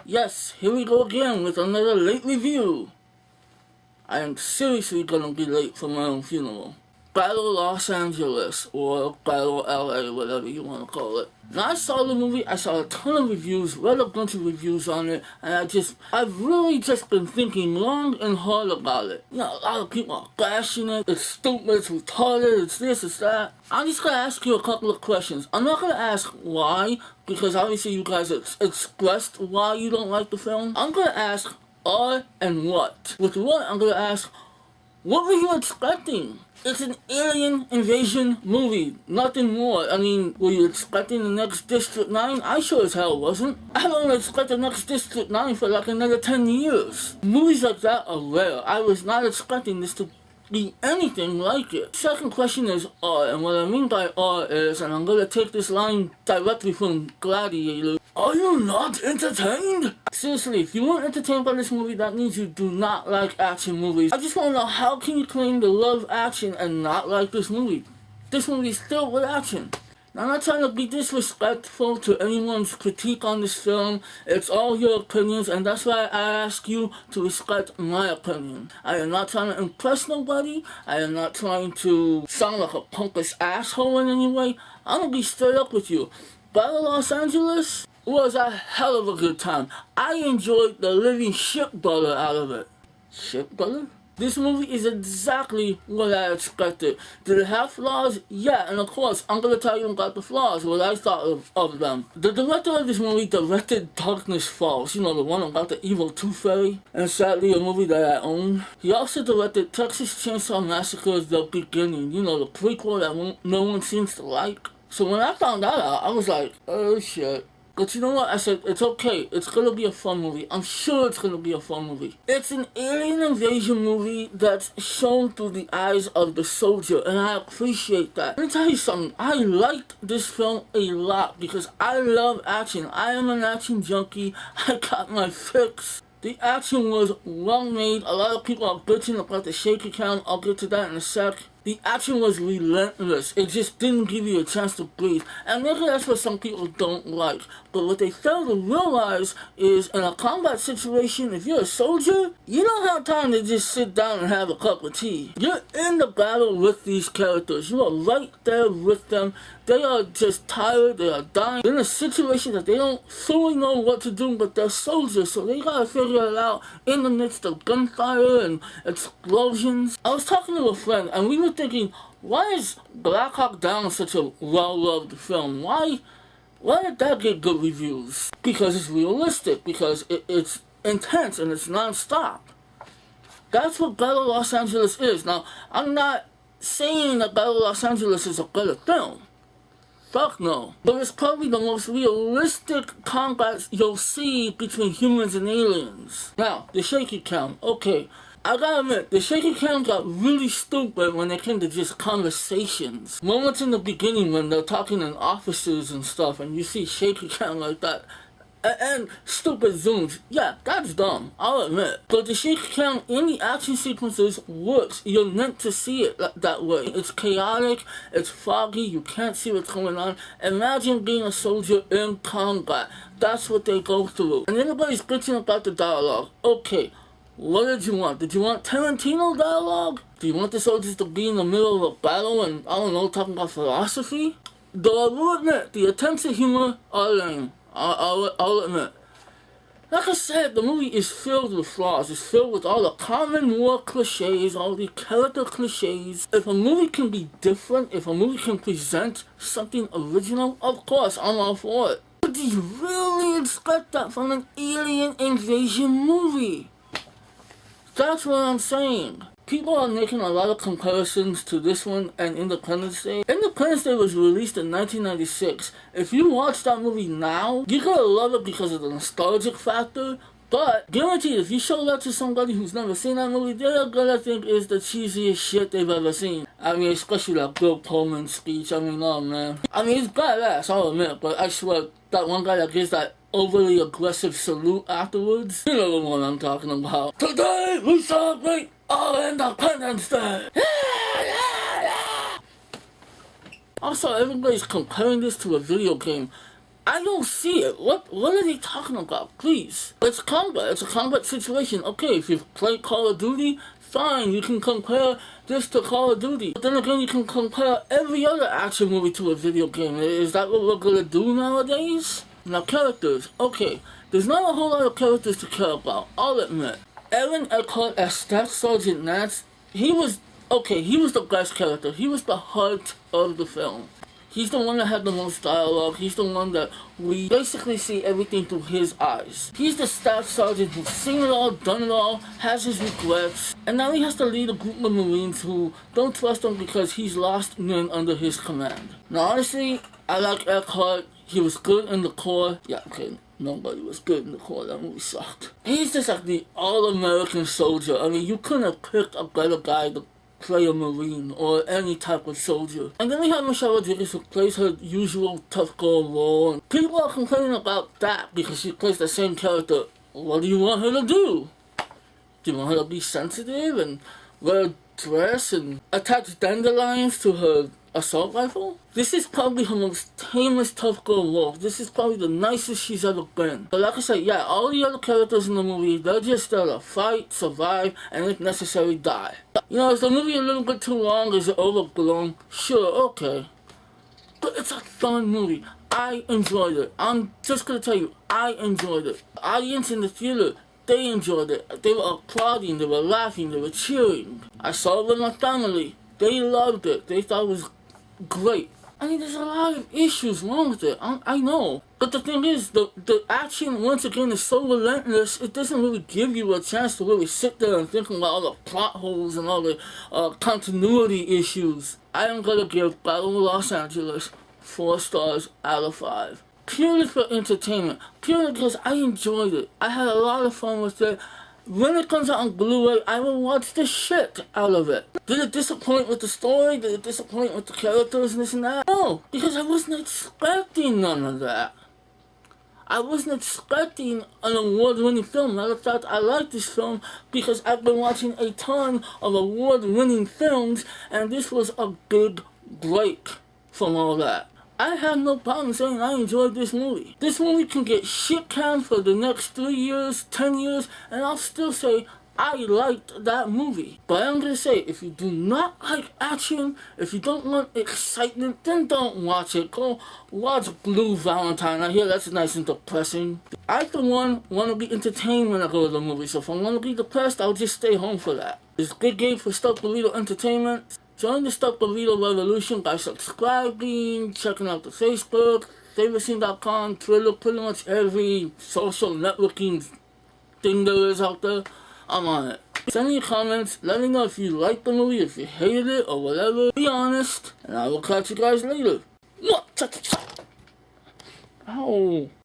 Yes, here we go again with another late review. I am seriously gonna be late for my own funeral. Battle Los Angeles, or Battle LA, whatever you wanna call it. Now I saw the movie, I saw a ton of reviews, read a bunch of reviews on it, and I've really just been thinking long and hard about it. You know, a lot of people are bashing it, it's stupid, it's retarded, it's this, it's that. I'm just gonna ask you a couple of questions. I'm not gonna ask why, because obviously you guys expressed why you don't like the film. I'm gonna ask and what. With what, I'm gonna ask, what were you expecting? It's an alien invasion movie, nothing more. I mean, were you expecting the next District 9? I sure as hell wasn't. I don't expect the next District 9 for like another 10 years. Movies like that are rare. I was not expecting this to be anything like it. Second question is art, and what I mean by art is, and I'm gonna take this line directly from Gladiator, are you not entertained? Seriously, if you weren't entertained by this movie, that means you do not like action movies. I just want to know, how can you claim to love action and not like this movie? This movie is filled with action. Now, I'm not trying to be disrespectful to anyone's critique on this film. It's all your opinions, and that's why I ask you to respect my opinion. I am not trying to impress nobody. I am not trying to sound like a punkish asshole in any way. I'm gonna be straight up with you. Battle Los Angeles was a hell of a good time. I enjoyed the living shit butter out of it. Shit butter? This movie is exactly what I expected. Did it have flaws? Yeah, and of course, I'm gonna tell you about the flaws, what I thought of them. The director of this movie directed Darkness Falls, you know, the one about the evil Tooth Fairy, and sadly a movie that I own. He also directed Texas Chainsaw Massacre: The Beginning, you know, the prequel that no one seems to like. So when I found that out, I was like, oh shit. But you know what? I said, it's okay. It's gonna be a fun movie. I'm sure it's gonna be a fun movie. It's an alien invasion movie that's shown through the eyes of the soldier, and I appreciate that. Let me tell you something. I liked this film a lot because I love action. I am an action junkie. I got my fix. The action was well made. A lot of people are bitching about the shaky cam. I'll get to that in a sec. The action was relentless. It just didn't give you a chance to breathe. And maybe that's what some people don't like. But what they fail to realize is, in a combat situation, if you're a soldier, you don't have time to just sit down and have a cup of tea. You're in the battle with these characters. You are right there with them. They are just tired. They are dying. They're in a situation that they don't fully know what to do, but they're soldiers, so they gotta figure it out in the midst of gunfire and explosions. I was talking to a friend, and we were thinking, why is Black Hawk Down such a well-loved film? Why did that get good reviews? Because it's realistic, because it's intense and it's non-stop. That's what Battle Los Angeles is. Now, I'm not saying that Battle Los Angeles is a better film. Fuck no. But it's probably the most realistic combat you'll see between humans and aliens. Now, the shaky cam. Okay, I gotta admit, the shaky cam got really stupid when it came to just conversations. Moments in the beginning when they're talking in offices and stuff, and you see shaky cam like that. And stupid zooms. Yeah, that's dumb, I'll admit. But the shaky cam in the action sequences works. You're meant to see it that way. It's chaotic, it's foggy, you can't see what's going on. Imagine being a soldier in combat. That's what they go through. And everybody's bitching about the dialogue. Okay, what did you want? Did you want Tarantino dialogue? Do you want the soldiers to be in the middle of a battle and, I don't know, talking about philosophy? Though I will admit, the attempts at humor are lame. I'll admit. Like I said, the movie is filled with flaws. It's filled with all the common war cliches, all the character cliches. If a movie can be different, if a movie can present something original, of course, I'm all for it. But do you really expect that from an alien invasion movie? That's what I'm saying. People are making a lot of comparisons to this one and Independence Day. Independence Day was released in 1996. If you watch that movie now, you're gonna love it because of the nostalgic factor. But, guaranteed, if you show that to somebody who's never seen that movie, they're gonna think it's the cheesiest shit they've ever seen. I mean, especially that Bill Pullman speech. I mean, oh man. I mean, it's badass, I'll admit, but I swear, that one guy that gives that overly aggressive salute afterwards, you know the one I'm talking about. Today, we celebrate our Independence Day! Also, everybody's comparing this to a video game. I don't see it. What are they talking about? Please. It's combat. It's a combat situation. Okay, if you've played Call of Duty, fine, you can compare this to Call of Duty. But then again, you can compare every other action movie to a video game. Is that what we're gonna do nowadays? Now, characters. Okay, there's not a whole lot of characters to care about, I'll admit. Aaron Eckhart as Staff Sergeant Nance, he was the best character. He was the heart of the film. He's the one that had the most dialogue. He's the one that we basically see everything through his eyes. He's the staff sergeant who's seen it all, done it all, has his regrets, and now he has to lead a group of Marines who don't trust him because he's lost men under his command. Now, honestly, I like Eckhart. He was good in the Corps. Yeah, okay, nobody was good in the Corps. That movie sucked. He's just like the all-American soldier. I mean, you couldn't have picked a better guy to play a Marine or any type of soldier. And then we have Michelle Rodriguez, who plays her usual tough girl role. And people are complaining about that because she plays the same character. What do you want her to do? Do you want her to be sensitive and wear a dress and attach dandelions to her assault rifle? This is probably her most tamest tough girl role. This is probably the nicest she's ever been. But like I said, yeah, all the other characters in the movie, they're just there to fight, survive, and if necessary, die. You know, is the movie a little bit too long? Is it overblown? Sure, okay. But it's a fun movie. I enjoyed it. I'm just gonna tell you, I enjoyed it. The audience in the theater, they enjoyed it. They were applauding, they were laughing, they were cheering. I saw it with my family. They loved it. They thought it was great. I mean, there's a lot of issues wrong with it. I know. But the thing is, the action, once again, is so relentless, it doesn't really give you a chance to really sit there and think about all the plot holes and all the continuity issues. I am going to give Battle of Los Angeles 4 stars out of 5. Purely for entertainment. Purely because I enjoyed it. I had a lot of fun with it. When it comes out on Blu-ray, I will watch the shit out of it. Did it disappoint with the story? Did it disappoint with the characters and this and that? No, because I wasn't expecting none of that. I wasn't expecting an award-winning film. Matter of fact, I like this film because I've been watching a ton of award-winning films, and this was a big break from all that. I have no problem saying I enjoyed this movie. This movie can get shit canned for the next 3 years, 10 years, and I'll still say I liked that movie. But I'm gonna say, if you do not like action, if you don't want excitement, then don't watch it. Go watch Blue Valentine. I hear that's nice and depressing. I, for one, want to be entertained when I go to the movie, so if I want to be depressed, I'll just stay home for that. It's a good game for Stuff Burrito Entertainment. Join the Stuff Burrito revolution by subscribing, checking out the Facebook, favoritscene.com, Twitter, pretty much every social networking thing there is out there. I'm on it. Send me your comments, let me know if you liked the movie, if you hated it, or whatever. Be honest, and I will catch you guys later. Ow.